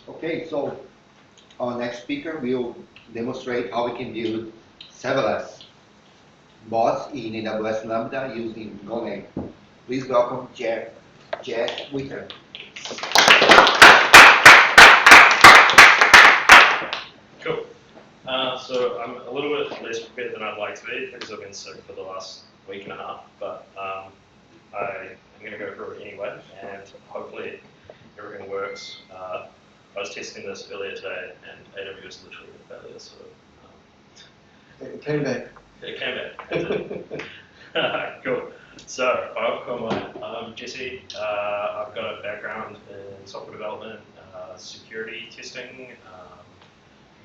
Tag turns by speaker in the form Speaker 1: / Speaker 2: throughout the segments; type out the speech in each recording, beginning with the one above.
Speaker 1: Okay, so our next speaker will demonstrate how we can build serverless bots in AWS Lambda using Golang. Please welcome Jeff Whitham.
Speaker 2: Cool. So I'm a little bit less prepared than I'd like to be because I've been sick for the last week and a half, but I'm going to go through it anyway, and hopefully everything works. I was testing this earlier today, and AWS literally went failure, so
Speaker 3: It came back.
Speaker 2: it came back. Cool. So I'm Jesse. I've got a background in software development, security testing.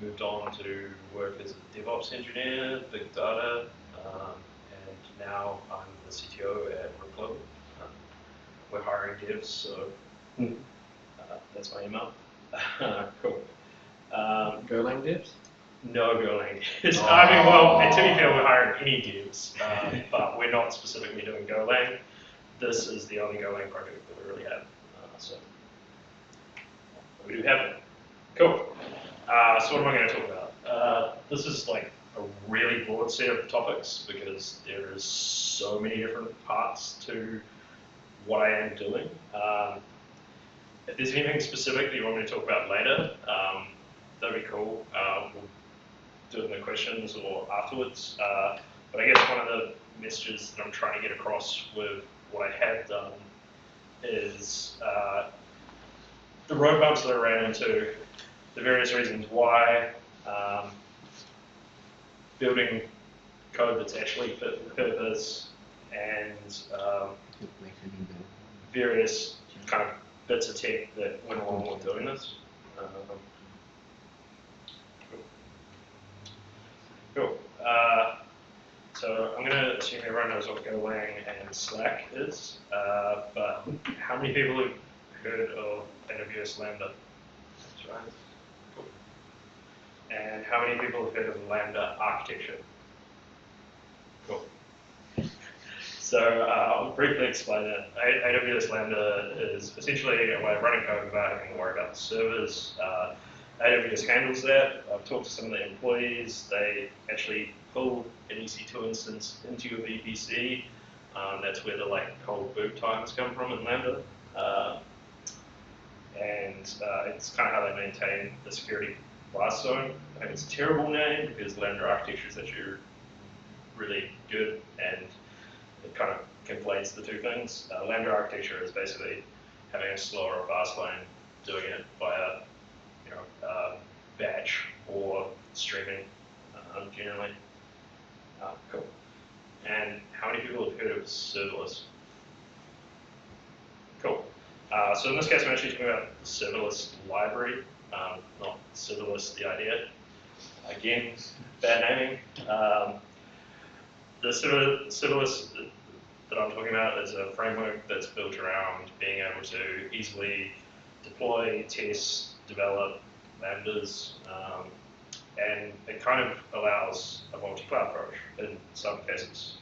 Speaker 2: Moved on to work as a DevOps engineer, big data, and now I'm the CTO at Whitham. We're hiring devs, so that's my email. Cool.
Speaker 3: Golang devs?
Speaker 2: No Golang devs. I mean, well, to be fair, we're hiring any devs, but we're not specifically doing Golang. This is the only Golang project that we really have. So we do have it. Cool. So what am I going to talk about? This is like a really broad set of topics because there is so many different parts to what I am doing. If there's anything specific that you want me to talk about later, that'd be cool. We'll do it in the questions or afterwards. But I guess one of the messages that I'm trying to get across with what I have done is the road bumps that I ran into, the various reasons why, building code that's actually fit for purpose, and various kind of bits of tech that went along with doing this. Cool. So I'm going to assume everyone knows what Golang and Slack is, but how many people have heard of AWS Lambda? That's right. Cool. And how many people have heard of Lambda architecture? Cool. So I'll briefly explain it. AWS Lambda is essentially a way of running code without having to worry about the servers. AWS handles that. I've talked to some of the employees. They actually pull an EC2 instance into your VPC. That's where the cold boot times come from in Lambda. And it's kind of how they maintain the security blast zone. I think it's a terrible name because Lambda architecture is actually really good, and it kind of conflates the two things. Lambda architecture is basically having a slower or fast lane, doing it via batch or streaming generally. Cool. And how many people have heard of serverless? Cool. So in this case, I'm actually talking about the serverless library, not serverless the idea. Again, bad naming. The serverless that I'm talking about is a framework that's built around being able to easily deploy, test, develop Lambdas, and it kind of allows a multi-cloud approach in some cases.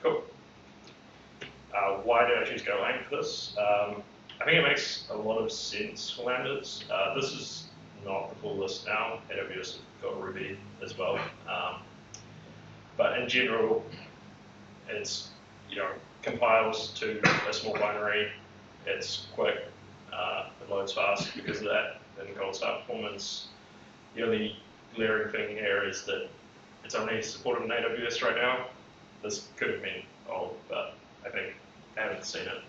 Speaker 2: Cool. Why did I choose Golang for this? I think it makes a lot of sense for Lambdas. This is not the full list now. AWS has got Ruby as well. But in general, it's compiles to a small binary. It's quick. It loads fast because of that, and cold start performance. The only glaring thing here is that it's only supported in AWS right now. This could have been old, but I think I haven't seen it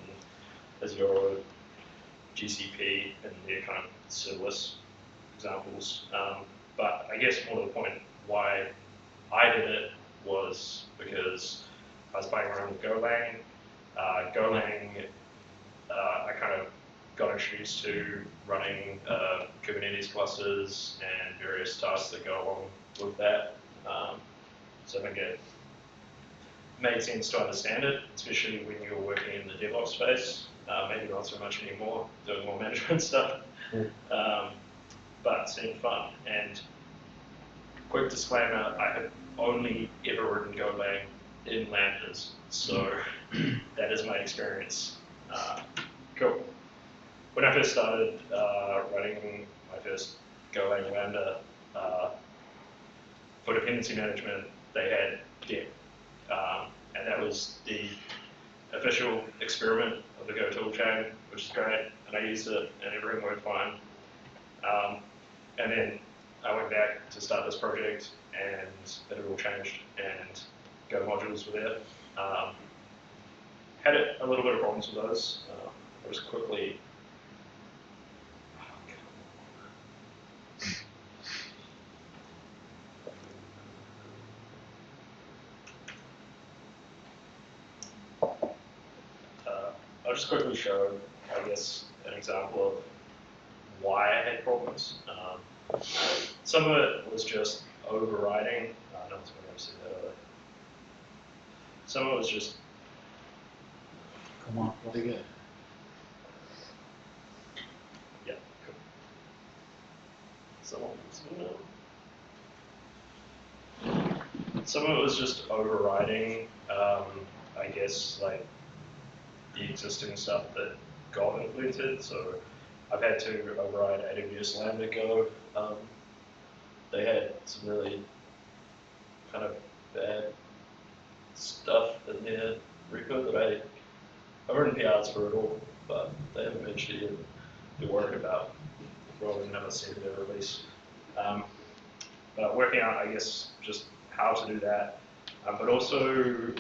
Speaker 2: in Azure or GCP and their kind of serverless examples. But I guess more to the point, why I did it was because I was playing around with Golang. I kind of got introduced to running Kubernetes clusters and various tasks that go along with that. So I think it made sense to understand it, especially when you're working in the DevOps space. Maybe not so much anymore, doing more management stuff. But it seemed fun. And quick disclaimer, I have only ever written Golang in Lambdas, so that is my experience. Cool. What when I first started running my first Golang Lambda for dependency management, they had dep, and that was the official experiment of the Go toolchain, which is great, and I used it, and everything worked fine. And then I went back to start this project, and it had all changed, and Go modules were there. Had a little bit of problems with those. I was quickly. I'll just quickly show, I guess, an example of why I had problems. Some of it was just overriding. No one's going to see that, are they? Some of it was just.
Speaker 3: Come on, really good.
Speaker 2: Yeah, cool. Some of it was just overriding, I guess, like the existing stuff that got implemented. So I've had to override AWS Lambda Go. They had some really kind of bad stuff in their repo that I've written PRs for it all, but they haven't mentioned it to worry about. Probably never seen their release. But working out, I guess, just how to do that, but also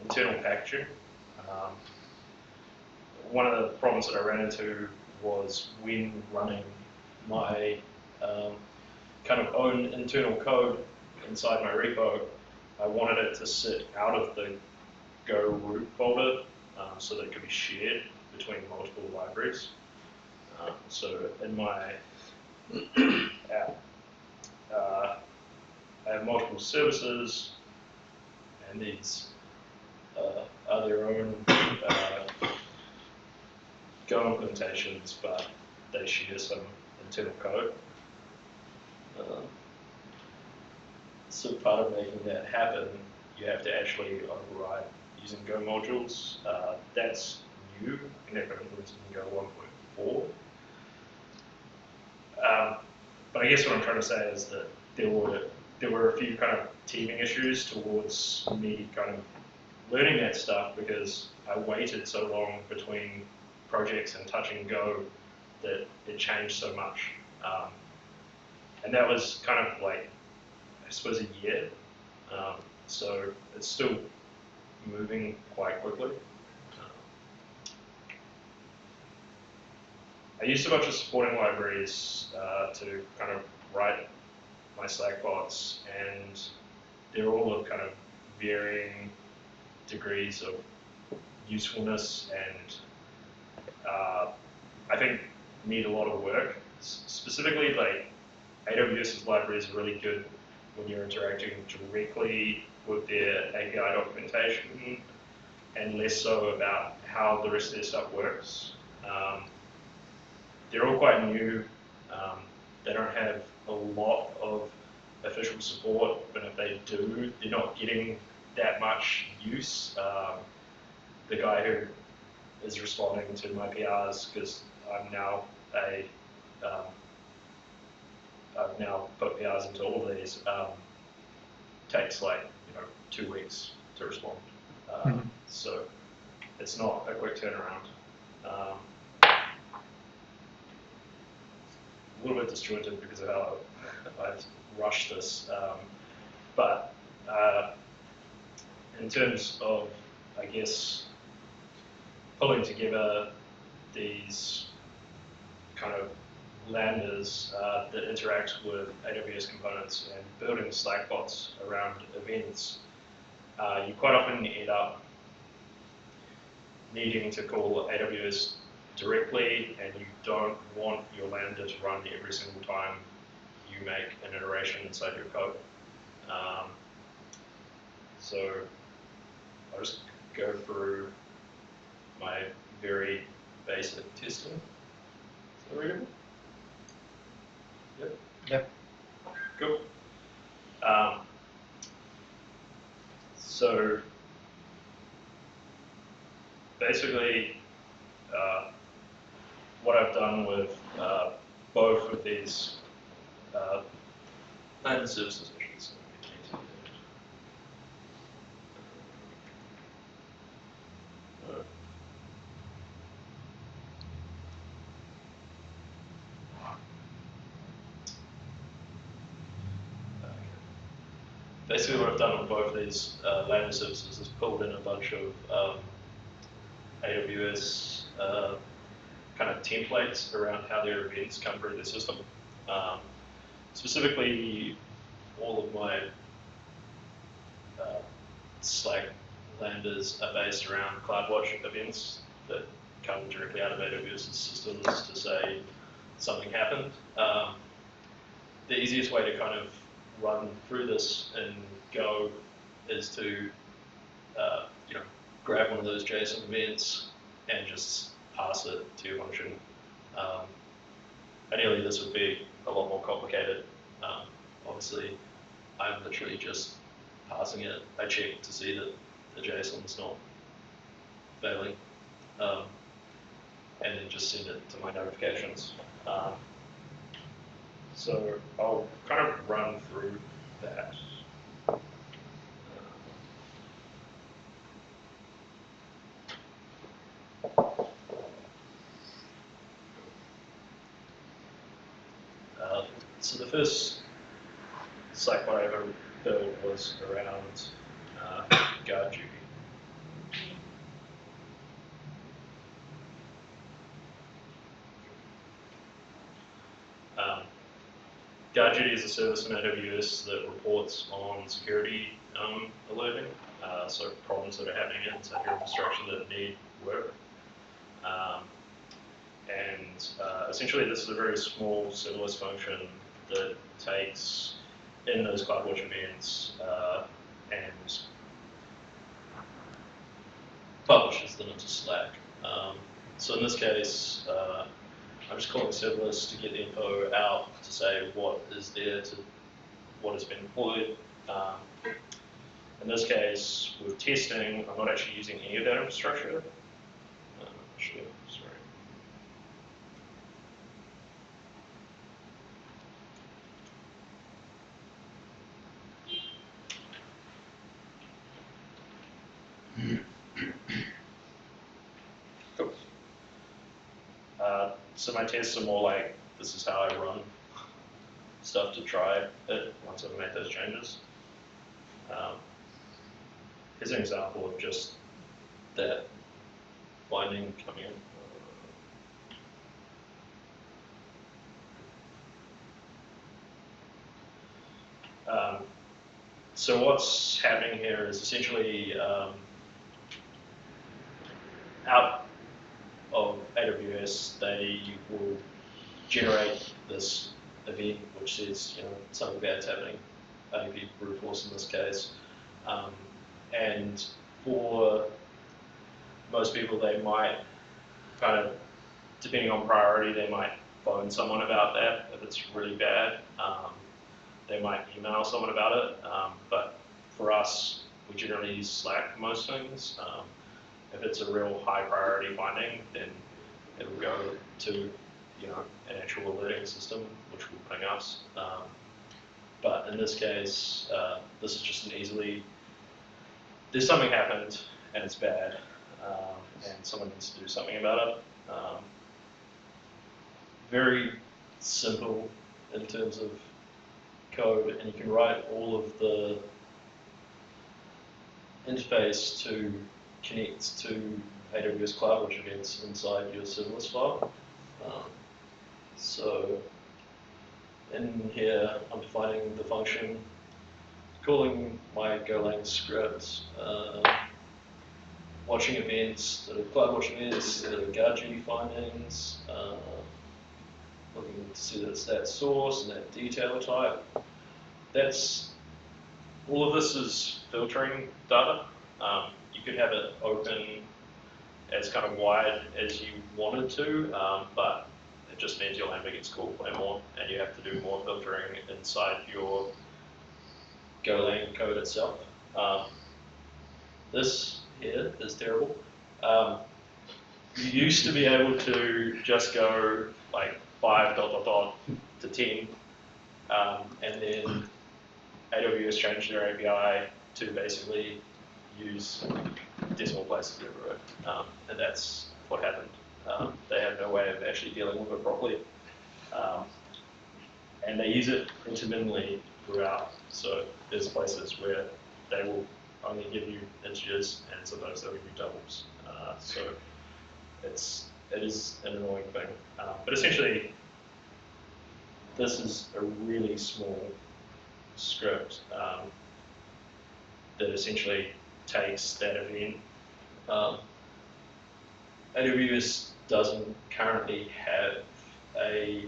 Speaker 2: internal packaging. One of the problems that I ran into was when running my kind of own internal code inside my repo, I wanted it to sit out of the Go root folder so that it could be shared between multiple libraries. So in my app, I have multiple services, and these are their own Go implementations, but they share some internal code. So part of making that happen, you have to actually override using Go modules. That's new, and they've implemented in Go 1.4. But I guess what I'm trying to say is that there were a few kind of teething issues towards me kind of learning that stuff because I waited so long between projects and touching Go that it changed so much. And that was kind of like, I suppose, a year. So it's still moving quite quickly. I used a bunch of supporting libraries to kind of write my Slackbots, and they're all of kind of varying degrees of usefulness and I think need a lot of work. Specifically, like AWS's libraries are really good when you're interacting directly with their API documentation and less so about how the rest of their stuff works. They're all quite new. They don't have a lot of official support, but if they do, they're not getting that much use. The guy who is responding to my PRs, because I'm now I've now put PRs into all of these, takes like 2 weeks to respond. So it's not a quick turnaround. A little bit disjointed because of how I've rushed this, but in terms of, I guess, pulling together these kind of lambdas that interact with AWS components and building Slackbots around events, you quite often end up needing to call AWS directly, and you don't want your Lambda to run every single time you make an iteration inside your code. So I'll just go through my very basic testing. Is that readable? Yep.
Speaker 3: Yep.
Speaker 2: Cool. So basically, what what I've done with both of these Lambda services, basically what I've done on both these Lambda services is pulled in a bunch of AWS kind of templates around how their events come through the system. Specifically, all of my Slack Lambdas are based around CloudWatch events that come directly out of AWS's systems to say something happened. The easiest way to kind of run through this in Go is to grab one of those JSON events and just pass it to your function. Ideally, this would be a lot more complicated. Obviously, I'm literally just passing it. I check to see that the JSON is not failing, and then just send it to my notifications. So I'll kind of run through that. So the first Slackbot I ever built was around guard duty. Guard duty is a service in AWS that reports on security alerting, so problems that are happening inside your infrastructure that need work. Essentially, this is a very small serverless function that takes in those CloudWatch events and publishes them into Slack. So in this case, I'm just calling serverless to get the info out to say what is there to what has been deployed. In this case, with testing, I'm not actually using any of that infrastructure. Cool. So my tests are more like, this is how I run stuff to try it once I've made those changes. Here's an example of just that finding coming in. So what's happening here is essentially out of AWS, they will generate this event which says, something bad's happening, maybe brute force in this case. And for most people, they might kind of, depending on priority, they might phone someone about that if it's really bad. They might email someone about it, but for us, we generally use Slack for most things. If it's a real high priority finding, then it will go to an actual alerting system, which will ping us. But in this case, this is just an easily, there's something happened and it's bad, and someone needs to do something about it. Very simple in terms of code, and you can write all of the interface to connect to AWS CloudWatch events inside your serverless file. So in here, I'm defining the function, calling my Golang script, watching events that are CloudWatch events, that are guard duty findings, looking to see that it's that source and that detailer type. All of this is filtering data. You could have it open as kind of wide as you wanted to, but it just means your Lambda gets called way more, and you have to do more filtering inside your Golang code itself. This here is terrible. you used to be able to just go like 5 ... to 10, and then AWS changed their API to basically use decimal places everywhere, and that's what happened. They have no way of actually dealing with it properly, and they use it intermittently throughout. So there's places where they will only give you integers, and sometimes they'll give you doubles. So it is an annoying thing, but essentially this is a really small script that essentially takes that event. AWS doesn't currently have a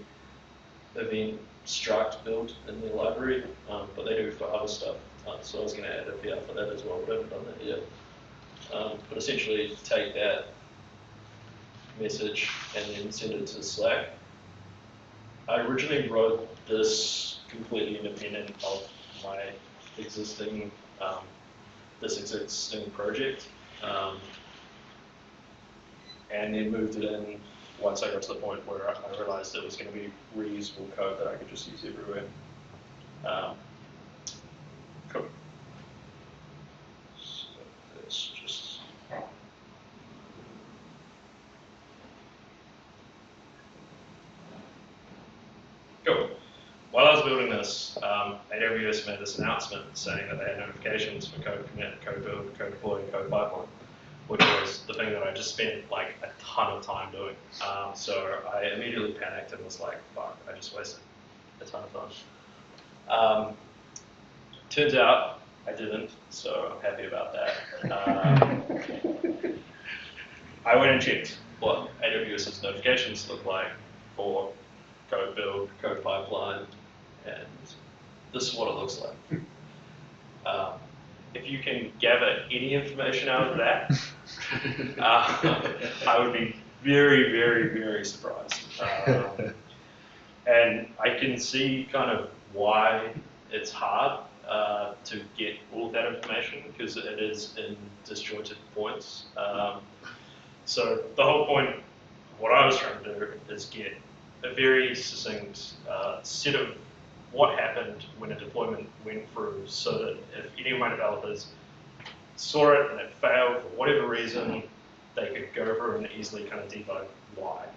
Speaker 2: event struct built in their library, but they do for other stuff. So I was going to add a PR for that as well, but I haven't done that yet. But essentially take that message and then send it to Slack. I originally wrote this completely independent of my existing project, and then moved it in once I got to the point where I realized it was going to be reusable code that I could just use everywhere. Cool. So let's just cool. While I was building this, AWS made this announcement saying that they had notifications for code commit, code build, code deploy, and code pipeline, which was the thing that I just spent like a ton of time doing. So I immediately panicked and was like, fuck, I just wasted a ton of time. Turns out I didn't, so I'm happy about that. I went and checked what AWS's notifications look like for code build, code pipeline, and this is what it looks like. If you can gather any information out of that, I would be very, very, very surprised. And I can see kind of why it's hard to get all of that information, because it is in disjointed points. So the whole point of what I was trying to do is get a very succinct set of what happened when a deployment went through, so that if any of my developers saw it and it failed for whatever reason, they could go through and easily kind of debug why.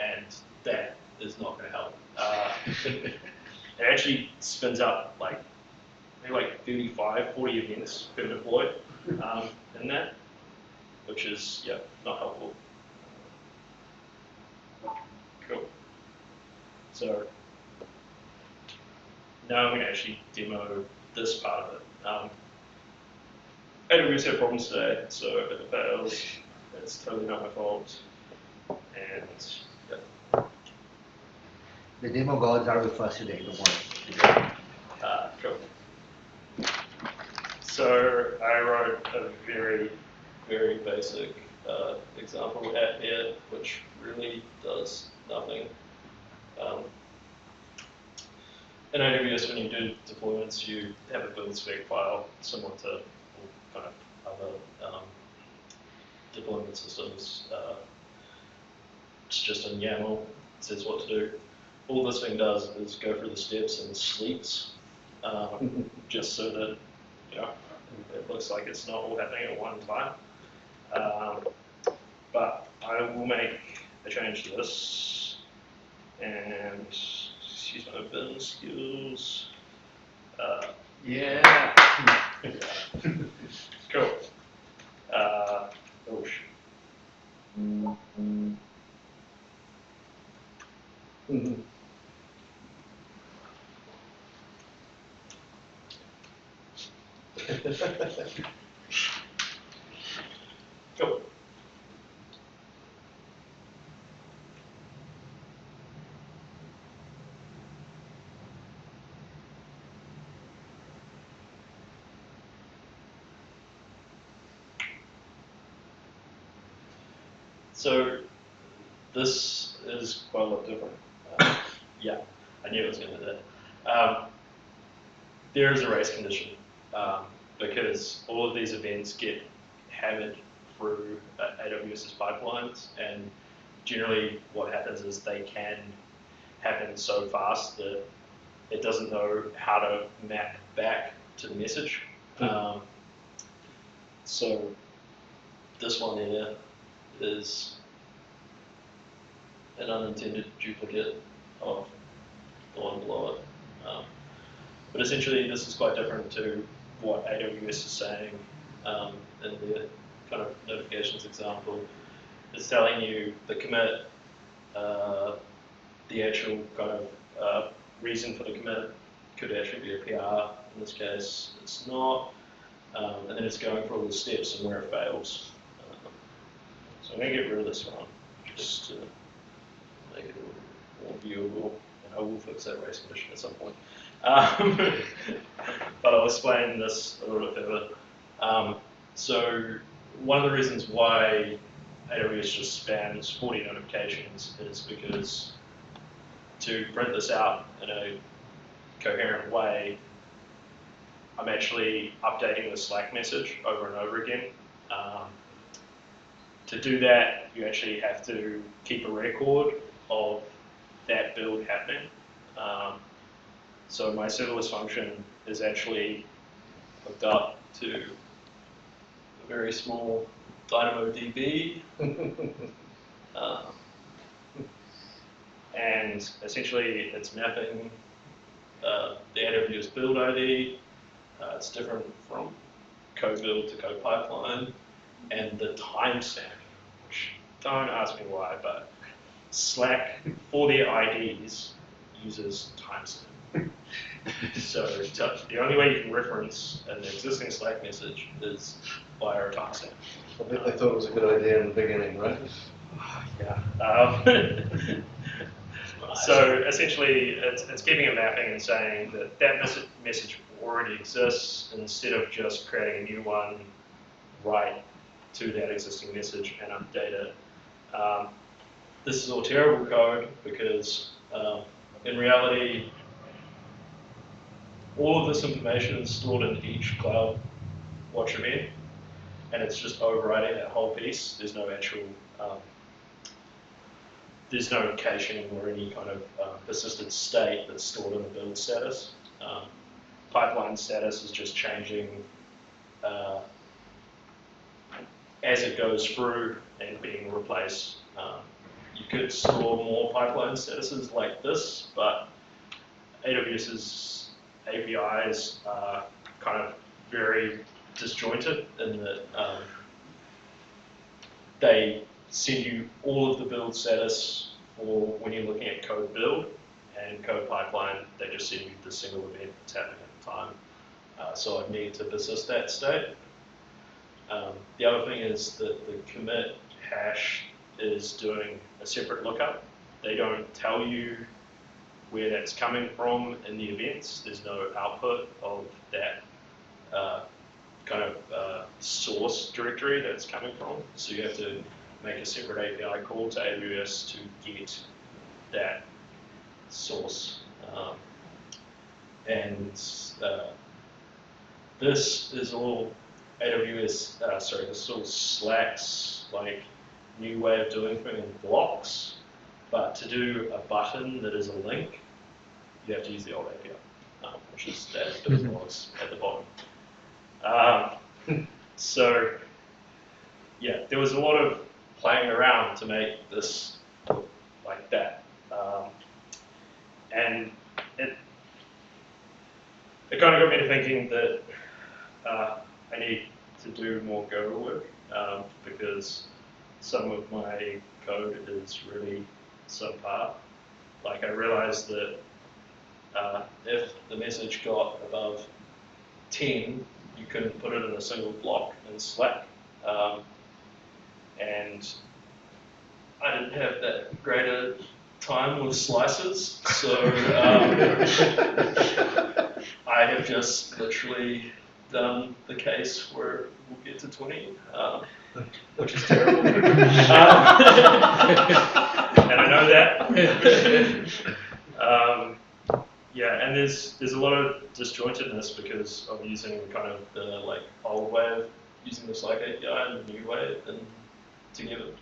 Speaker 2: And that is not going to help. It actually spins up like maybe like 35, 40 events per deploy in that, which is not helpful. Cool. So now I'm going to actually demo this part of it. AWS had problems today, so if it fails, it's totally not my fault. And
Speaker 1: The demo gods are with us today, don't worry.
Speaker 2: cool. So I wrote a very, very basic example app here, which really does nothing. In AWS, when you do deployments, you have a build spec file similar to all kind of other deployment systems. It's just in YAML, it says what to do. All this thing does is go through the steps and sleeps, just so that it looks like it's not all happening at one time. But I will make a change to this, and use my bin skills.
Speaker 3: Yeah.
Speaker 2: Cool. Oh shit. Cool. So this is quite a lot different. Yeah, I knew it was going to do that. There is a race condition because all of these events get hammered through AWS's pipelines, and generally what happens is they can happen so fast that it doesn't know how to map back to the message. So this one here is an unintended duplicate of the one below it. But essentially this is quite different to what AWS is saying in the kind of notifications example. It's telling you the commit, the actual kind of reason for the commit could actually be a PR. In this case, it's not. And then it's going through all the steps and where it fails. So I'm going to get rid of this one just to make it more viewable. And I will fix that race condition at some point. But I'll explain this a little bit further. So one of the reasons why AWS just spams 40 notifications is because to print this out in a coherent way, I'm actually updating the Slack message over and over again. To do that, you actually have to keep a record of that build happening. So my serverless function is actually hooked up to a very small DynamoDB. And essentially it's mapping the AWS build ID. It's different from code build to code pipeline. And the timestamp, which don't ask me why, but Slack, for their IDs, uses timestamp. So the only way you can reference an existing Slack message is via a timestamp.
Speaker 4: I think they thought it was a good idea in the beginning, right?
Speaker 2: Yeah. So essentially, it's keeping a mapping and saying that that message already exists instead of just creating a new one right to that existing message and update it. This is all terrible code because in reality, all of this information is stored in each Cloud Watch event, and it's just overriding that whole piece. There's no actual, there's no caching or any kind of persistent state that's stored in the build status. Pipeline status is just changing as it goes through and being replaced. You could store more pipeline statuses like this, but AWS's APIs are kind of very disjointed in that they send you all of the build status for when you're looking at code build, and code pipeline, they just send you the single event that's happening at the time. So I need to persist that state. The other thing is that the commit hash is doing a separate lookup. They don't tell you where that's coming from in the events. There's no output of that kind of source directory that's coming from. So you have to make a separate API call to AWS to get that source. This is all AWS, this is all Slack's like new way of doing things in blocks. But to do a button that is a link, you have to use the old API, which is that build blocks at the bottom. So yeah, there was a lot of playing around to make this look like that. And it kind of got me to thinking that I need to do more Go work because some of my code is really subpar. Like I realized that if the message got above 10, you couldn't put it in a single block in Slack. And I didn't have that great a time with slices, so I have just literally done the case where we'll get to 20, which is terrible. And I know that. Yeah, and there's a lot of disjointedness because I'm using kind of the like old way of using the Slack API in a new way and together.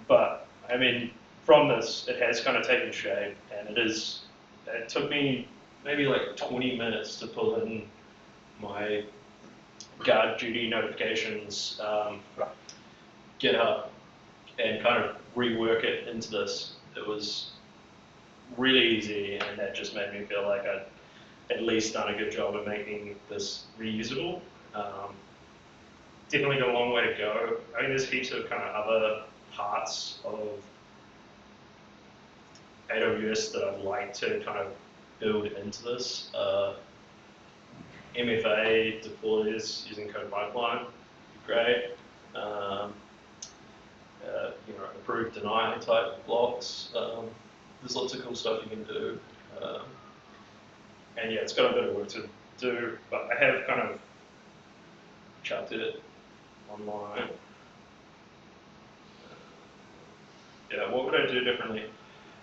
Speaker 2: But I mean, from this, it has kind of taken shape, and it took me maybe like 20 minutes to pull in my guard duty notifications, GitHub, and kind of rework it into this. It was really easy, and that just made me feel like I'd at least done a good job of making this reusable. Definitely got a long way to go. I mean, there's heaps of kind of other parts of AWS that I'd like to kind of build into this. MFA deploys using code pipeline, great. Approve, deny type blocks. There's lots of cool stuff you can do. And yeah, it's got a bit of work to do, but I have kind of chucked it online. Yeah, what would I do differently?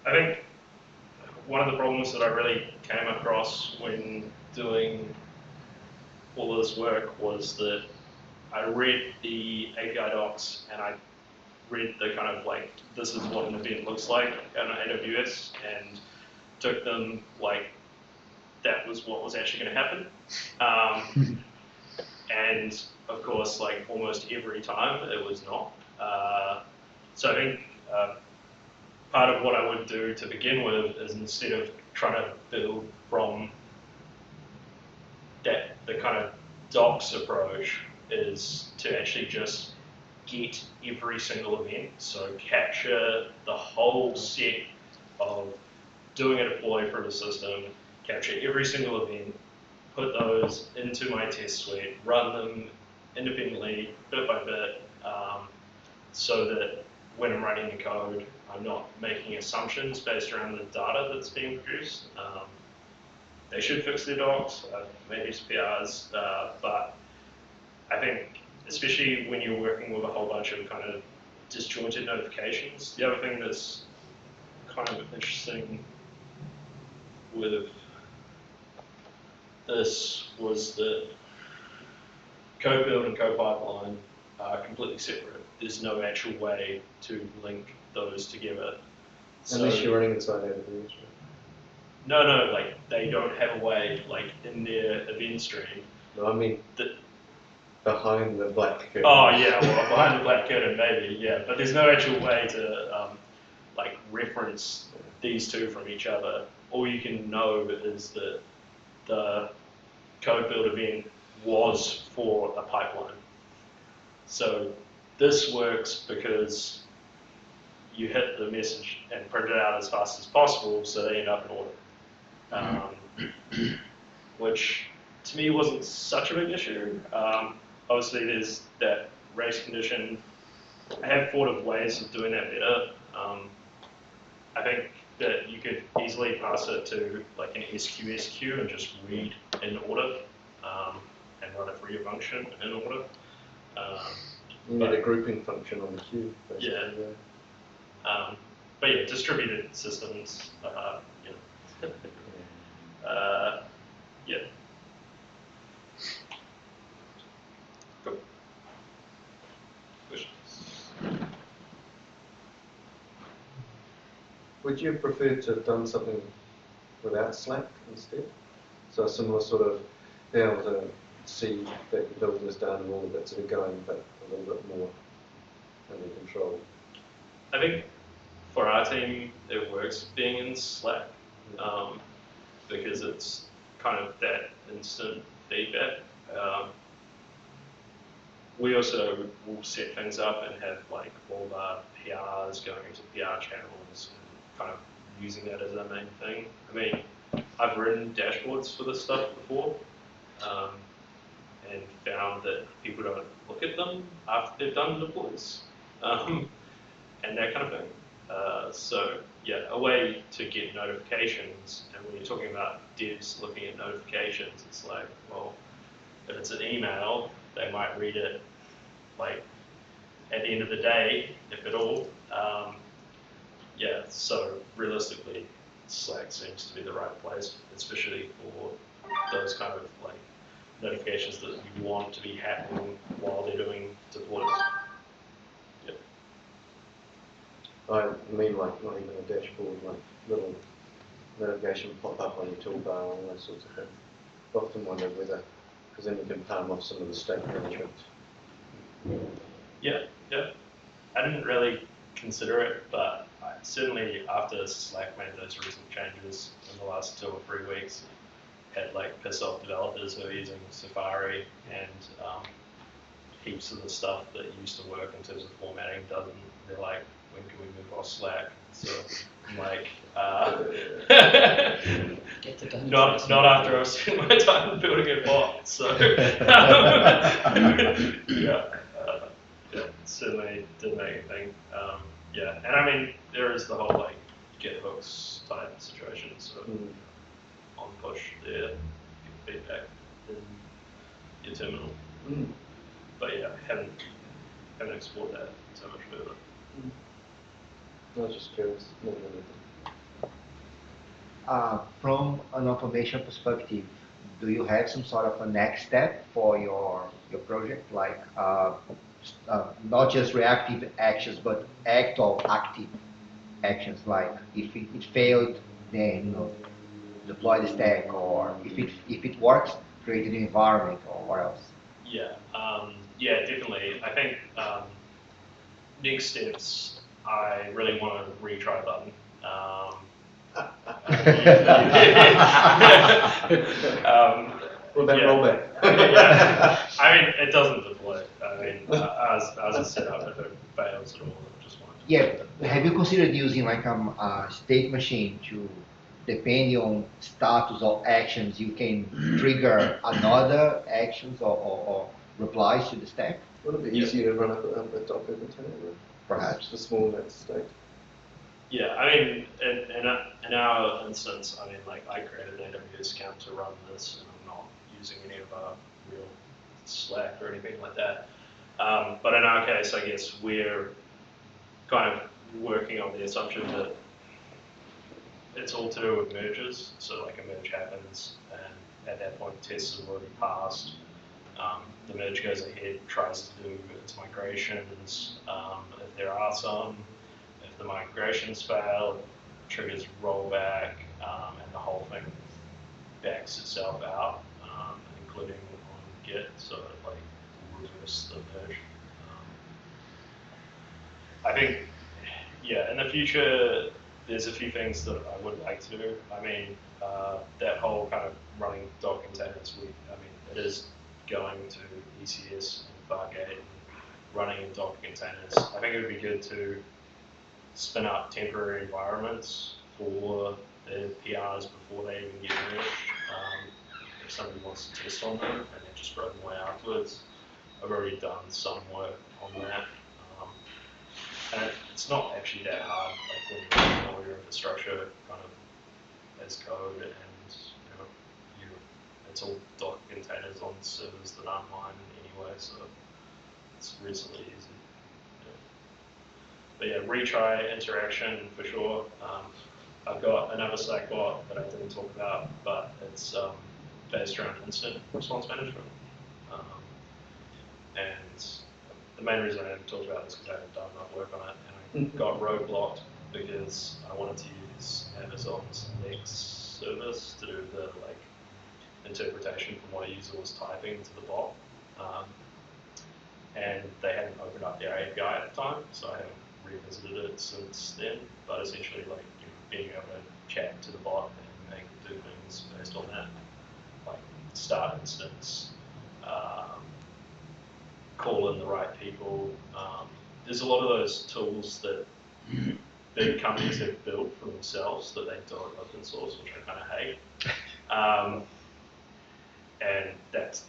Speaker 2: I think one of the problems that I really came across when doing all of this work was that I read the API docs and I read the kind of like, this is what an event looks like on AWS, and took them like that was what was actually going to happen. And of course, like almost every time it was not. So I think part of what I would do to begin with is, instead of trying to build from that, the kind of docs approach, is to actually just get every single event. So capture the whole set of doing a deploy for the system, capture every single event, put those into my test suite, run them independently, bit by bit, so that when I'm writing the code, I'm not making assumptions based around the data that's being produced. They should fix their docs, maybe it's PRs, but I think, especially when you're working with a whole bunch of kind of disjointed notifications, the other thing that's kind of interesting with this was that code build and code pipeline are completely separate. There's no actual way to link those together.
Speaker 4: Unless you're running inside AWS.
Speaker 2: No, like they don't have a way, like in their event stream.
Speaker 4: No, I mean behind the black curtain.
Speaker 2: Oh yeah, well behind the black curtain maybe, yeah. But there's no actual way to like reference these two from each other. All you can know is that the code build event was for a pipeline. So this works because you hit the message and print it out as fast as possible, so they end up in order. Which to me wasn't such a big issue. Obviously there's that race condition. I have thought of ways of doing that better. I think that you could easily pass it to like an SQS queue and just read in order, and run it through your function in order.
Speaker 4: You need a grouping function on the queue.
Speaker 2: Yeah. But yeah, distributed systems, yeah. Cool. Questions?
Speaker 4: Would you prefer to have done something without Slack instead? So a similar sort of, be able to see that your building is done and all of that sort of going, but a little bit more under control.
Speaker 2: I think for our team, it works being in Slack, because it's kind of that instant feedback. We also will set things up and have like all of our PRs going into PR channels and kind of using that as our main thing. I mean, I've written dashboards for this stuff before, and found that people don't look at them after they've done deploys, and that kind of thing. So yeah, a way to get notifications, and when you're talking about devs looking at notifications, it's like, well, if it's an email, they might read it like at the end of the day, if at all. Yeah, so realistically, Slack seems to be the right place, especially for those kind of like notifications that you want to be happening while they're doing deploys. Yep.
Speaker 4: I mean, like, not even a dashboard, like little navigation pop up on your toolbar, all those sorts of things. I often wonder whether, because then you can palm off some of the state management.
Speaker 2: Yeah, yeah. I didn't really consider it, but certainly after Slack made those recent changes in the last 2 or 3 weeks, had like piss off developers who are using Safari, and heaps of the stuff that used to work in terms of formatting doesn't. They're like, when can we move off Slack? So I'm like,
Speaker 3: Get the done.
Speaker 2: not after I've spent my time building a bot. So yeah, certainly didn't make anything. Yeah, and I mean there is the whole like get hooks type situation. So on push there, get feedback in your terminal. But yeah, haven't explored that so much further.
Speaker 4: I was just curious.
Speaker 1: From an automation perspective, do you have some sort of a next step for your project, like not just reactive actions, but actual active actions, like if it failed, then deploy the stack, or if it works, create an environment, or what else?
Speaker 2: Yeah, yeah, definitely. I think next steps, I really want to retry button.
Speaker 4: Will that roll back?
Speaker 2: Yeah, I mean, it doesn't deploy. I mean, as a setup, if it fails at all, it just won't.
Speaker 1: Yeah, have you considered using like a state machine to, depending on status of actions, you can trigger another actions or replies to the stack?
Speaker 4: Would it be easier to run up a Docker container?
Speaker 1: Perhaps.
Speaker 4: The small net state.
Speaker 2: Yeah, I mean, in our instance, I mean, like I created an AWS account to run this, and I'm not using any of our real Slack or anything like that. But in our case, I guess we're kind of working on the assumption that it's all to do with merges. So like a merge happens, and at that point, tests have already passed. The merge goes ahead, tries to do its migrations. If there are some, if the migrations fail, it triggers rollback, and the whole thing backs itself out, including on Git, so it like reverse the merge. I think, yeah, in the future, there's a few things that I would like to do. I mean, that whole kind of running Docker containers, I mean, it is going to ECS and Fargate and running in Docker containers. I think it would be good to spin up temporary environments for the PRs before they even get merged. If somebody wants to test on them and then just throw them away afterwards. I've already done some work on that. And it's not actually that hard, like when you know your infrastructure kind of as code, and it's all Docker containers on servers that aren't mine anyway, so it's reasonably easy. But yeah, retry interaction for sure. I've got another Slackbot that I didn't talk about, but it's based around instant response management. And the main reason I haven't talked about this is because I haven't done enough work on it, and I got roadblocked because I wanted to use Amazon's next service to do the like interpretation from what a user was typing to the bot, and they hadn't opened up their API at the time, so I haven't revisited it since then. But essentially, like being able to chat to the bot and make it do things based on that, like start instance. Call in the right people. There's a lot of those tools that big companies have built for themselves that they don't open source, which I kind of hate. And that's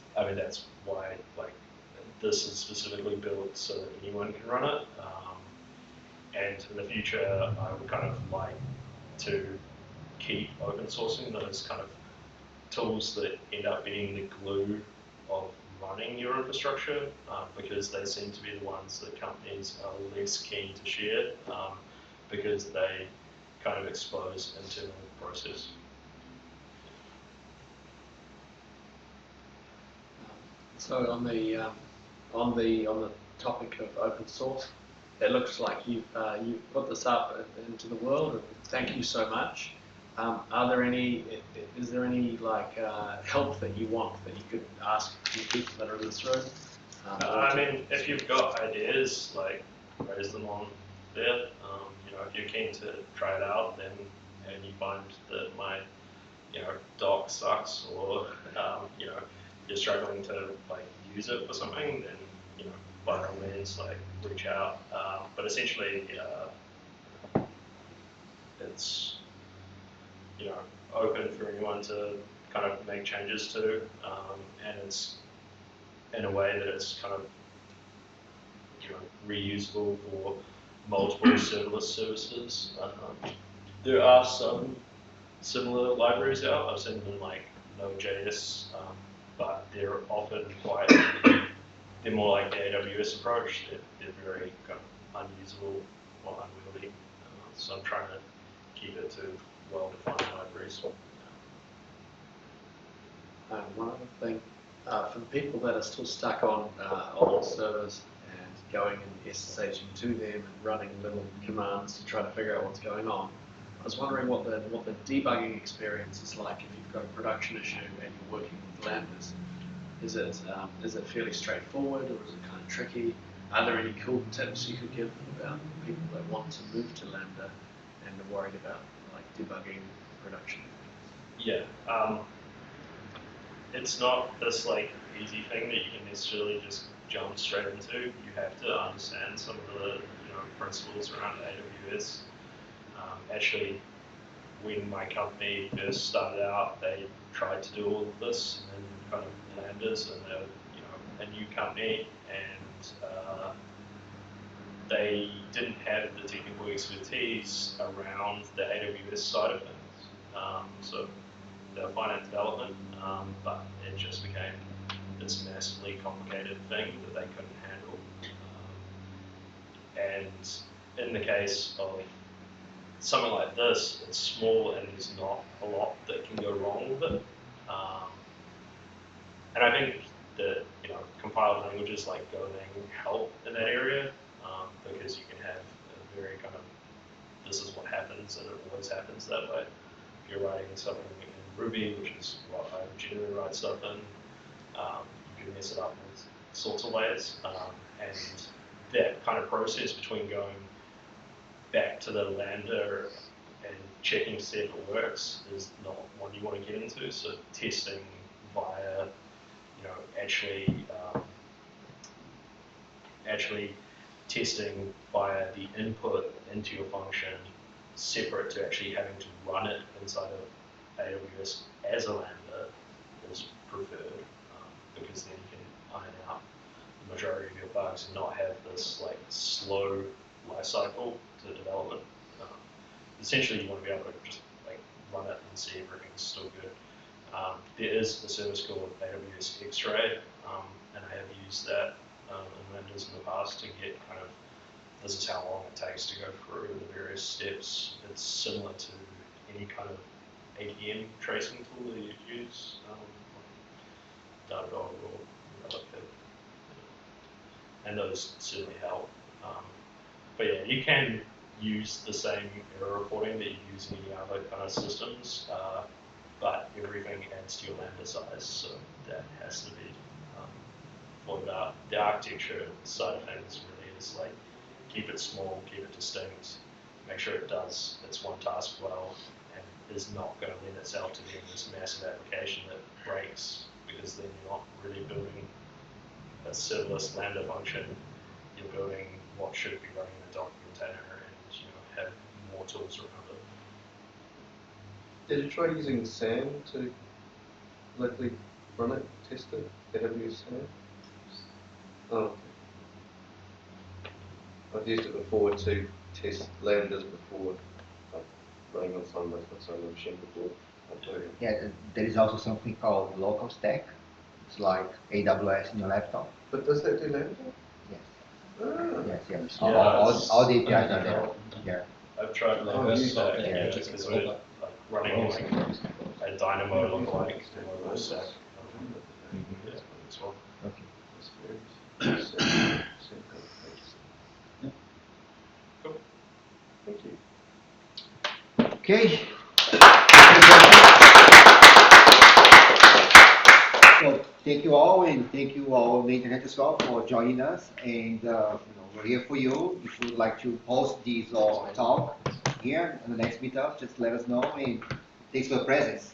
Speaker 2: why like this is specifically built so that anyone can run it. And in the future, I would kind of like to keep open sourcing those kind of tools that end up being the glue of running your infrastructure, because they seem to be the ones that companies are less keen to share, because they kind of expose internal process.
Speaker 3: So on the topic of open source, it looks like you've put this up into the world. And thank you so much. Are there any? Is there any like help that you want that you could ask the people that are in this room?
Speaker 2: I mean, if you've got ideas, like raise them on there. If you're keen to try it out, then and you find that my doc sucks, or you're struggling to like use it for something, then by all means like reach out. But essentially, it's open for anyone to kind of make changes to, and it's in a way that it's kind of reusable for multiple serverless services. There are some similar libraries out. I've seen them in like Node.js, but they're often they're more like the AWS approach. They're very kind of unusable or unwieldy. So I'm trying to keep it to well-defined libraries.
Speaker 3: One other thing, for the people that are still stuck on old servers and going and SSHing to them and running little commands to try to figure out what's going on, I was wondering what the debugging experience is like if you've got a production issue and you're working with Lambdas. Is it fairly straightforward, or is it kind of tricky? Are there any cool tips you could give about people that want to move to Lambda and are worried about like debugging production?
Speaker 2: Yeah, it's not this like easy thing that you can necessarily just jump straight into. You have to understand some of the principles around AWS. Actually, when my company first started out, they tried to do all of this in kind of Lambdas, and they're a new company, and they didn't have the technical expertise around the AWS side of things. So they were fine at development, but it just became this massively complicated thing that they couldn't handle. And in the case of something like this, it's small and there's not a lot that can go wrong with it. And I think that compiled languages like Golang help in that area, because you can have a very kind of this is what happens and it always happens that way. If you're writing something in Ruby, which is what I generally write stuff in, you can mess it up in sorts of ways. And that kind of process between going back to the Lambda and checking to see if it works is not one you want to get into. So testing via, actually testing via the input into your function, separate to actually having to run it inside of AWS as a Lambda is preferred, because then you can iron out the majority of your bugs and not have this like slow life cycle to development. Essentially, you want to be able to just like run it and see everything's still good. There is a service called AWS X-Ray, and I have used that in Lambdas in the past to get kind of, this is how long it takes to go through the various steps. It's similar to any kind of APM tracing tool that you'd use, Datadog or Relocate. And those certainly help. But yeah, you can use the same error reporting that you use in any other kind of systems, but everything adds to your Lambda size, so that has to be thought about. The architecture side of things really is like, keep it small, keep it distinct, make sure it does its one task well, and is not going to lend itself to being this massive application that breaks, because then you're not really building a serverless Lambda function. You're building what should be running in a Docker container, and have more tools around it.
Speaker 4: Did you try using SAM to locally run it, test it? AWS SAM? Oh, okay. I've used it before to test Lambdas before, like running on some machine before.
Speaker 1: Yeah, there is also something called local stack. It's like AWS in your laptop.
Speaker 4: But does that do Lambda?
Speaker 1: Yes.
Speaker 4: Ah.
Speaker 1: Yes.
Speaker 2: Yeah,
Speaker 1: All the APIs are there. Yeah.
Speaker 2: I've tried Lambda stack,
Speaker 1: yeah.
Speaker 2: because we're like running like a Dynamo lookalike mobile stack. Yeah, as well.
Speaker 1: Okay.
Speaker 2: Cool.
Speaker 4: Thank you.
Speaker 1: Okay. So thank you all, and thank you all on the internet as well for joining us. And we're here for you. If you would like to host these or talk here in the next meetup, just let us know. And thanks for the presence.